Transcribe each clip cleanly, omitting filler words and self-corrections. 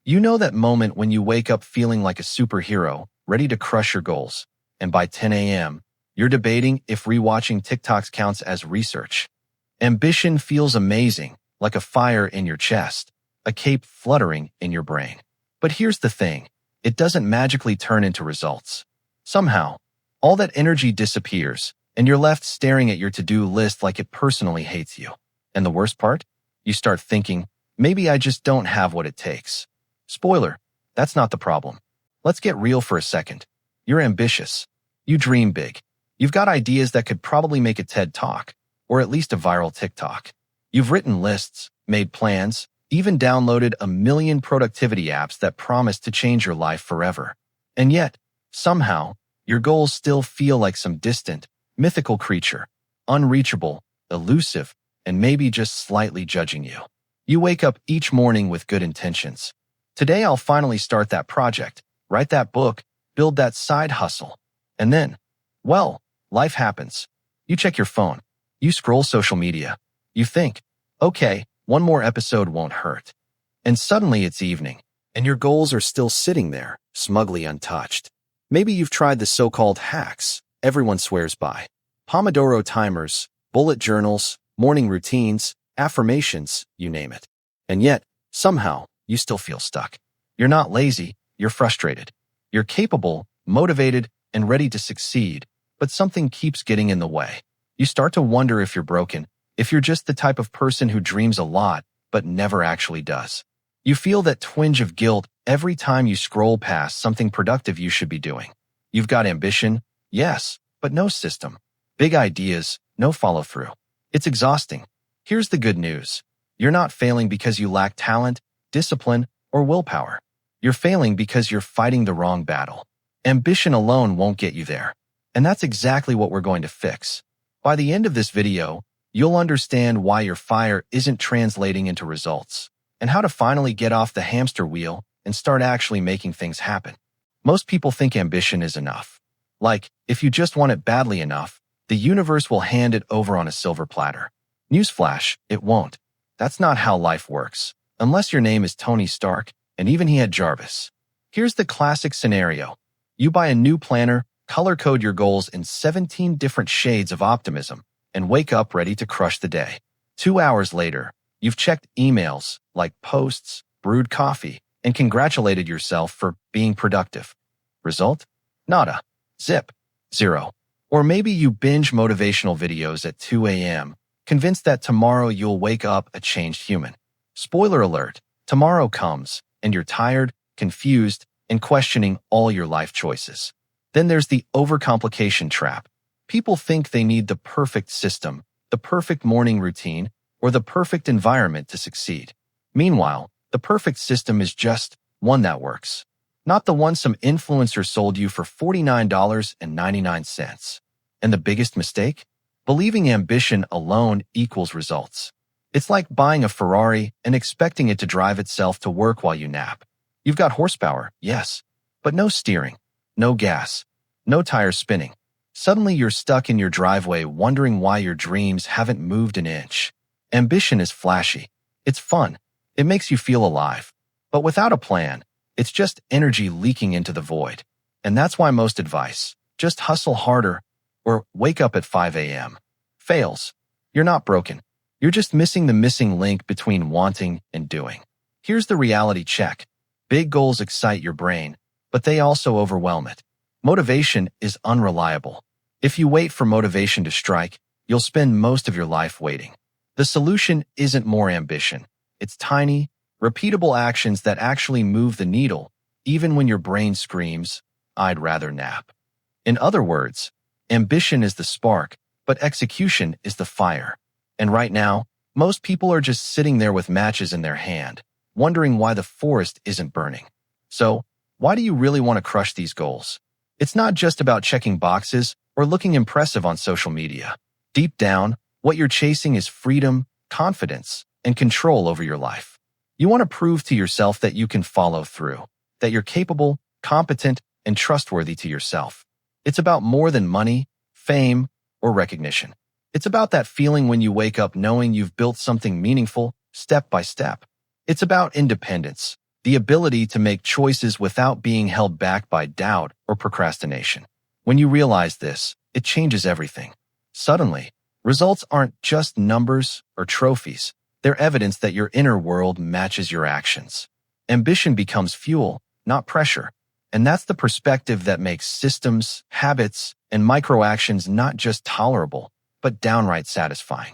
You know that moment when you wake up feeling like a superhero, ready to crush your goals, and by 10 a.m., you're debating if rewatching TikToks counts as research. Ambition feels amazing, like a fire in your chest, a cape fluttering in your brain. But here's the thing, it doesn't magically turn into results. Somehow, all that energy disappears, and you're left staring at your to-do list like it personally hates you. And the worst part? You start thinking, maybe I just don't have what it takes. Spoiler, that's not the problem. Let's get real for a second. You're ambitious. You dream big. You've got ideas that could probably make a TED Talk, or at least a viral TikTok. You've written lists, made plans, even downloaded a million productivity apps that promise to change your life forever. And yet, somehow, your goals still feel like some distant, mythical creature, unreachable, elusive, and maybe just slightly judging you. You wake up each morning with good intentions. Today I'll finally start that project, write that book, build that side hustle. And then, well, life happens. You check your phone. You scroll social media. You think, okay, one more episode won't hurt. And suddenly it's evening, and your goals are still sitting there, smugly untouched. Maybe you've tried the so-called hacks everyone swears by. Pomodoro timers, bullet journals, morning routines, affirmations, you name it. And yet, somehow, you still feel stuck. You're not lazy, you're frustrated. You're capable, motivated, and ready to succeed, but something keeps getting in the way. You start to wonder if you're broken, if you're just the type of person who dreams a lot, but never actually does. You feel that twinge of guilt every time you scroll past something productive you should be doing. You've got ambition, yes, but no system. Big ideas, no follow-through. It's exhausting. Here's the good news. You're not failing because you lack talent, discipline, or willpower. You're failing because you're fighting the wrong battle. Ambition alone won't get you there. And that's exactly what we're going to fix. By the end of this video, you'll understand why your fire isn't translating into results, and how to finally get off the hamster wheel and start actually making things happen. Most people think ambition is enough. Like, if you just want it badly enough, the universe will hand it over on a silver platter. Newsflash, it won't. That's not how life works. Unless your name is Tony Stark, and even he had Jarvis. Here's the classic scenario. You buy a new planner, color code your goals in 17 different shades of optimism, and wake up ready to crush the day. 2 hours later, you've checked emails, liked posts, brewed coffee, and congratulated yourself for being productive. Result? Nada. Zip. Zero. Or maybe you binge motivational videos at 2 a.m., convinced that tomorrow you'll wake up a changed human. Spoiler alert, tomorrow comes, and you're tired, confused, and questioning all your life choices. Then there's the overcomplication trap. People think they need the perfect system, the perfect morning routine, or the perfect environment to succeed. Meanwhile, the perfect system is just one that works. Not the one some influencer sold you for $49.99. And the biggest mistake? Believing ambition alone equals results. It's like buying a Ferrari and expecting it to drive itself to work while you nap. You've got horsepower, yes, but no steering, no gas, no tires spinning. Suddenly you're stuck in your driveway wondering why your dreams haven't moved an inch. Ambition is flashy. It's fun. It makes you feel alive. But without a plan, it's just energy leaking into the void. And that's why most advice, just hustle harder or wake up at 5 a.m., fails. You're not broken. You're just missing the missing link between wanting and doing. Here's the reality check. Big goals excite your brain, but they also overwhelm it. Motivation is unreliable. If you wait for motivation to strike, you'll spend most of your life waiting. The solution isn't more ambition. It's tiny, repeatable actions that actually move the needle, even when your brain screams, "I'd rather nap." In other words, ambition is the spark, but execution is the fire. And right now, most people are just sitting there with matches in their hand, wondering why the forest isn't burning. So, why do you really want to crush these goals? It's not just about checking boxes or looking impressive on social media. Deep down, what you're chasing is freedom, confidence, and control over your life. You want to prove to yourself that you can follow through, that you're capable, competent, and trustworthy to yourself. It's about more than money, fame, or recognition. It's about that feeling when you wake up knowing you've built something meaningful, step by step. It's about independence, the ability to make choices without being held back by doubt or procrastination. When you realize this, it changes everything. Suddenly, results aren't just numbers or trophies. They're evidence that your inner world matches your actions. Ambition becomes fuel, not pressure. And that's the perspective that makes systems, habits, and microactions not just tolerable, but downright satisfying.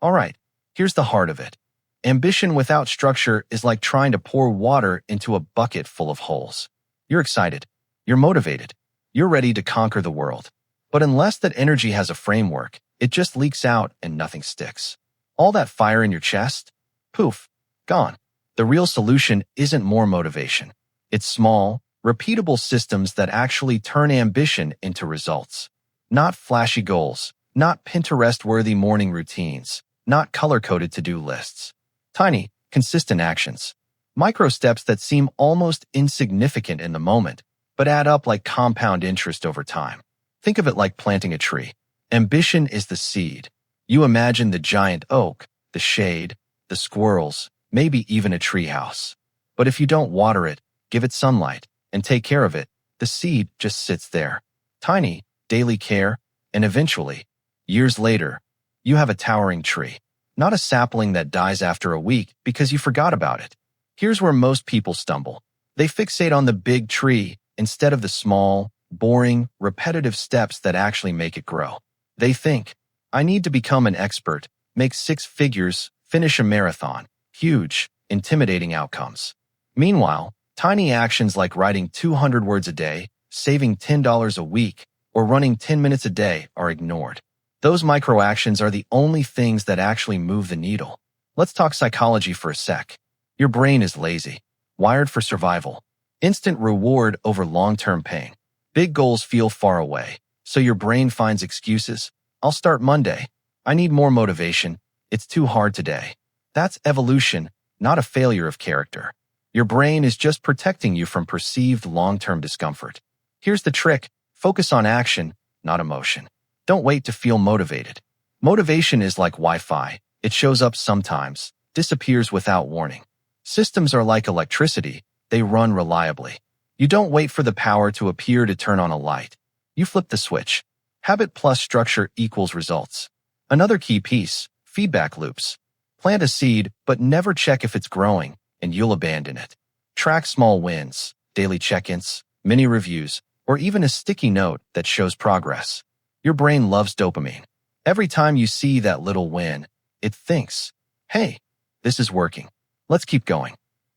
All right, here's the heart of it. Ambition without structure is like trying to pour water into a bucket full of holes. You're excited. You're motivated. You're ready to conquer the world. But unless that energy has a framework, it just leaks out and nothing sticks. All that fire in your chest? Poof, gone. The real solution isn't more motivation. It's small, repeatable systems that actually turn ambition into results. Not flashy goals, not Pinterest-worthy morning routines, not color-coded to-do lists. Tiny, consistent actions. Micro steps that seem almost insignificant in the moment, but add up like compound interest over time. Think of it like planting a tree. Ambition is the seed. You imagine the giant oak, the shade, the squirrels, maybe even a tree house. But if you don't water it, give it sunlight, and take care of it, the seed just sits there. Tiny, daily care, and eventually, years later, you have a towering tree. Not a sapling that dies after a week because you forgot about it. Here's where most people stumble. They fixate on the big tree instead of the small, boring, repetitive steps that actually make it grow. They think, I need to become an expert, make 6 figures, finish a marathon. Huge, intimidating outcomes. Meanwhile, tiny actions like writing 200 words a day, saving $10 a week, or running 10 minutes a day are ignored. Those microactions are the only things that actually move the needle. Let's talk psychology for a sec. Your brain is lazy, wired for survival. Instant reward over long-term pain. Big goals feel far away, so your brain finds excuses. I'll start Monday. I need more motivation. It's too hard today. That's evolution, not a failure of character. Your brain is just protecting you from perceived long-term discomfort. Here's the trick. Focus on action, not emotion. Don't wait to feel motivated. Motivation is like Wi-Fi. It shows up sometimes, disappears without warning. Systems are like electricity. They run reliably. You don't wait for the power to appear to turn on a light. You flip the switch. Habit plus structure equals results. Another key piece, feedback loops. Plant a seed, but never check if it's growing, and you'll abandon it. Track small wins, daily check-ins, mini reviews, or even a sticky note that shows progress. Your brain loves dopamine. Every time you see that little win, it thinks, hey, this is working. Let's keep going.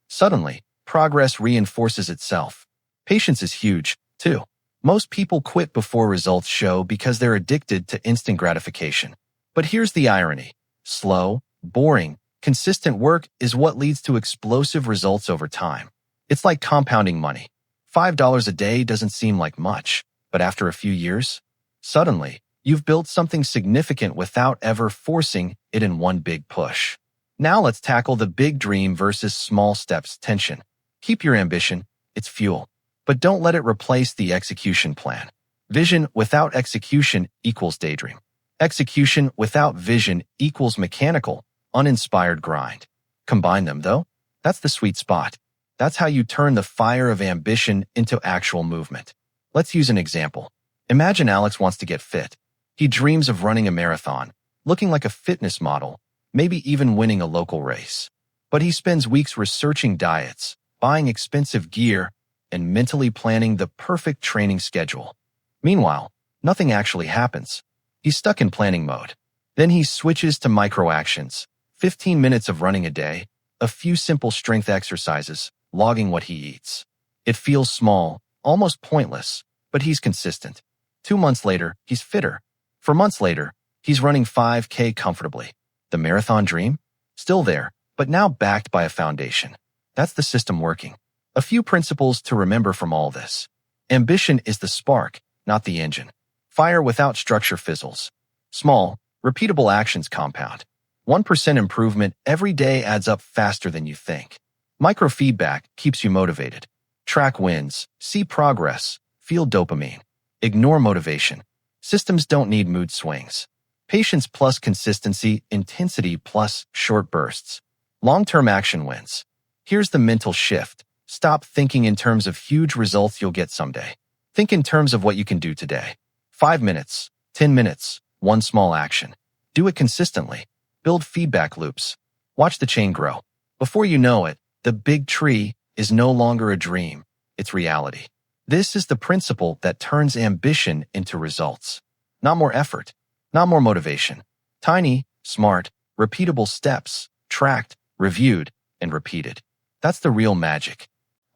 Suddenly, progress reinforces itself. Patience is huge, too. Most people quit before results show because they're addicted to instant gratification. But here's the irony. Slow, boring, consistent work is what leads to explosive results over time. It's like compounding money. $5 a day doesn't seem like much, but after a few years, suddenly, you've built something significant without ever forcing it in one big push. Now let's tackle the big dream versus small steps tension. Keep your ambition, it's fuel, but don't let it replace the execution plan. Vision without execution equals daydream. Execution without vision equals mechanical, uninspired grind. Combine them, though, that's the sweet spot. That's how you turn the fire of ambition into actual movement. Let's use an example. Imagine Alex wants to get fit. He dreams of running a marathon, looking like a fitness model, maybe even winning a local race. But he spends weeks researching diets, buying expensive gear, and mentally planning the perfect training schedule. Meanwhile, nothing actually happens. He's stuck in planning mode. Then he switches to micro-actions, 15 minutes of running a day, a few simple strength exercises, logging what he eats. It feels small, almost pointless, but he's consistent. 2 months later, he's fitter. 4 months later, he's running 5K comfortably. The marathon dream? Still there, but now backed by a foundation. That's the system working. A few principles to remember from all this. Ambition is the spark, not the engine. Fire without structure fizzles. Small, repeatable actions compound. 1% improvement every day adds up faster than you think. Microfeedback keeps you motivated. Track wins, see progress, feel dopamine. Ignore motivation. Systems don't need mood swings. Patience plus consistency, intensity plus short bursts. Long-term action wins. Here's the mental shift. Stop thinking in terms of huge results you'll get someday. Think in terms of what you can do today. 5 minutes, 10 minutes, one small action. Do it consistently. Build feedback loops. Watch the chain grow. Before you know it, the big tree is no longer a dream. It's reality. This is the principle that turns ambition into results. Not more effort, not more motivation. Tiny, smart, repeatable steps, tracked, reviewed, and repeated. That's the real magic.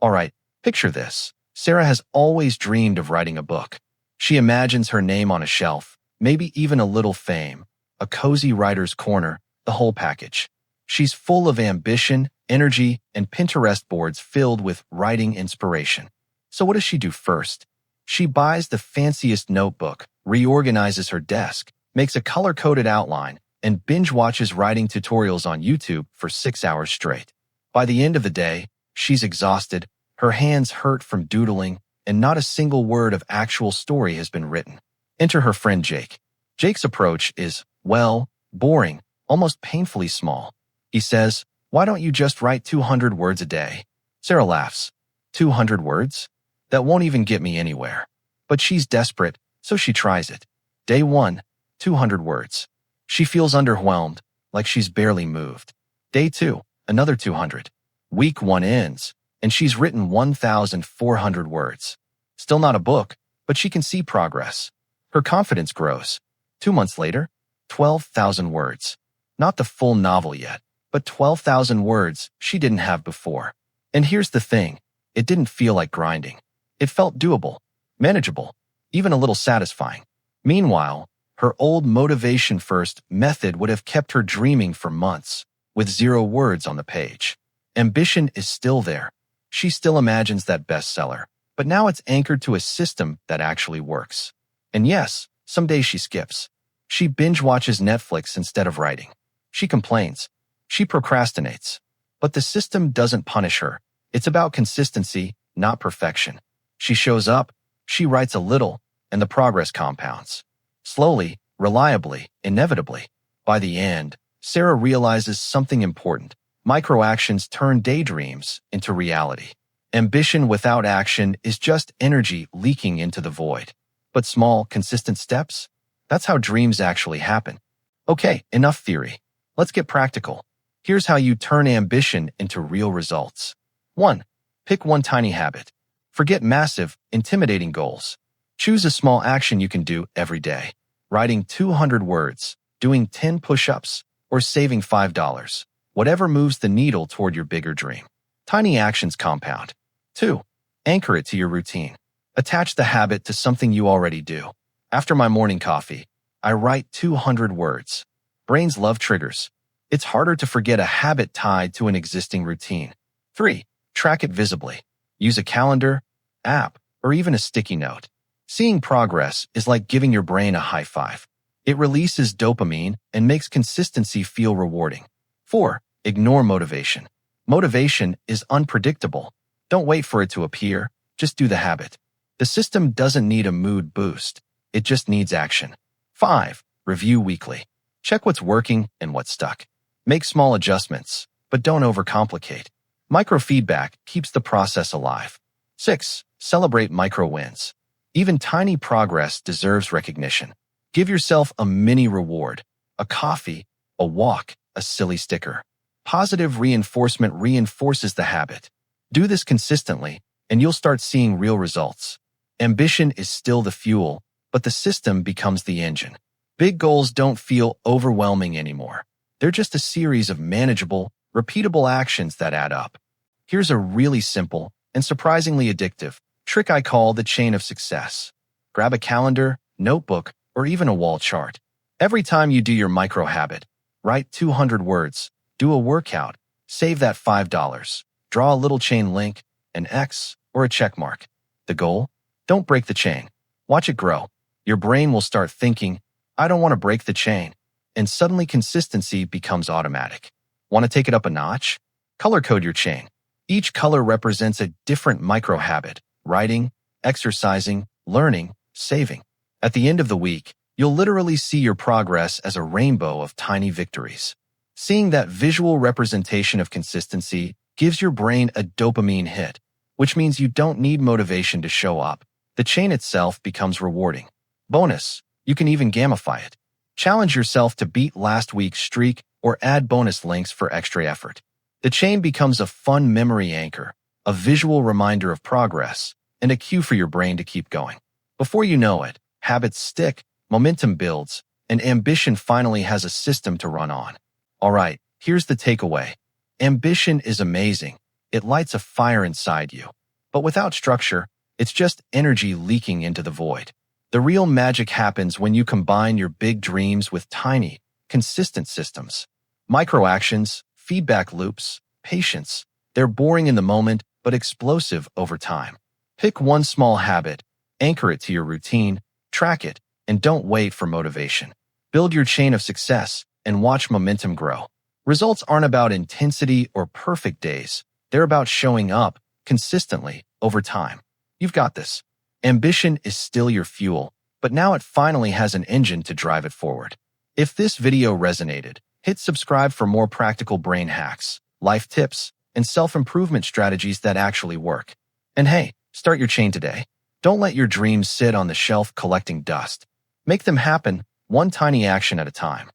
All right, picture this. Sarah has always dreamed of writing a book. She imagines her name on a shelf, maybe even a little fame, a cozy writer's corner, the whole package. She's full of ambition, energy, and Pinterest boards filled with writing inspiration. So what does she do first? She buys the fanciest notebook, reorganizes her desk, makes a color-coded outline, and binge-watches writing tutorials on YouTube for 6 hours straight. By the end of the day, she's exhausted, her hands hurt from doodling, and not a single word of actual story has been written. Enter her friend Jake. Jake's approach is, well, boring, almost painfully small. He says, "Why don't you just write 200 words a day?" Sarah laughs. 200 words? That won't even get me anywhere. But she's desperate, so she tries it. Day 1, 200 words. She feels underwhelmed, like she's barely moved. Day 2, another 200. Week 1 ends, and she's written 1,400 words. Still not a book, but she can see progress. Her confidence grows. 2 months later, 12,000 words. Not the full novel yet, but 12,000 words she didn't have before. And here's the thing, it didn't feel like grinding. It felt doable, manageable, even a little satisfying. Meanwhile, her old motivation-first method would have kept her dreaming for months, with 0 words on the page. Ambition is still there. She still imagines that bestseller, but now it's anchored to a system that actually works. And yes, some days she skips. She binge-watches Netflix instead of writing. She complains. She procrastinates. But the system doesn't punish her. It's about consistency, not perfection. She shows up, she writes a little, and the progress compounds. Slowly, reliably, inevitably. By the end, Sarah realizes something important. Micro-actions turn daydreams into reality. Ambition without action is just energy leaking into the void. But small, consistent steps? That's how dreams actually happen. Okay, enough theory. Let's get practical. Here's how you turn ambition into real results. 1. Pick one tiny habit. Forget massive, intimidating goals. Choose a small action you can do every day. Writing 200 words, doing 10 push-ups, or saving $5. Whatever moves the needle toward your bigger dream. Tiny actions compound. 2. Anchor it to your routine. Attach the habit to something you already do. After my morning coffee, I write 200 words. Brains love triggers. It's harder to forget a habit tied to an existing routine. 3. Track it visibly. Use a calendar, app, or even a sticky note. Seeing progress is like giving your brain a high five. It releases dopamine and makes consistency feel rewarding. 4. Ignore motivation. Motivation is unpredictable. Don't wait for it to appear, just do the habit. The system doesn't need a mood boost. It just needs action. 5. Review weekly. Check what's working and what's stuck. Make small adjustments, but don't overcomplicate. Microfeedback keeps the process alive. 6. Celebrate micro wins. Even tiny progress deserves recognition. Give yourself a mini reward, a coffee, a walk, a silly sticker. Positive reinforcement reinforces the habit. Do this consistently, and you'll start seeing real results. Ambition is still the fuel, but the system becomes the engine. Big goals don't feel overwhelming anymore. They're just a series of manageable, repeatable actions that add up. Here's a really simple and surprisingly addictive trick I call the chain of success. Grab a calendar, notebook, or even a wall chart. Every time you do your micro habit, write 200 words, do a workout, save that $5, draw a little chain link, an X, or a check mark. The goal? Don't break the chain. Watch it grow. Your brain will start thinking, I don't want to break the chain. And suddenly consistency becomes automatic. Want to take it up a notch? Color code your chain. Each color represents a different micro habit: writing, exercising, learning, saving. At the end of the week, you'll literally see your progress as a rainbow of tiny victories. Seeing that visual representation of consistency gives your brain a dopamine hit. which means you don't need motivation to show up. The chain itself becomes rewarding. Bonus, you can even gamify it. Challenge yourself to beat last week's streak or add bonus links for extra effort. The chain becomes a fun memory anchor, a visual reminder of progress, and a cue for your brain to keep going. Before you know it, habits stick, momentum builds, and ambition finally has a system to run on. All right, here's the takeaway. Ambition is amazing. It lights a fire inside you. But without structure, it's just energy leaking into the void. The real magic happens when you combine your big dreams with tiny, consistent systems. Micro-actions, feedback loops, patience. They're boring in the moment, but explosive over time. Pick one small habit, anchor it to your routine, track it, and don't wait for motivation. Build your chain of success and watch momentum grow. Results aren't about intensity or perfect days. They're about showing up consistently over time. You've got this. Ambition is still your fuel, but now it finally has an engine to drive it forward. If this video resonated, hit subscribe for more practical brain hacks, life tips, and self-improvement strategies that actually work. And hey, start your chain today. Don't let your dreams sit on the shelf collecting dust. Make them happen, one tiny action at a time.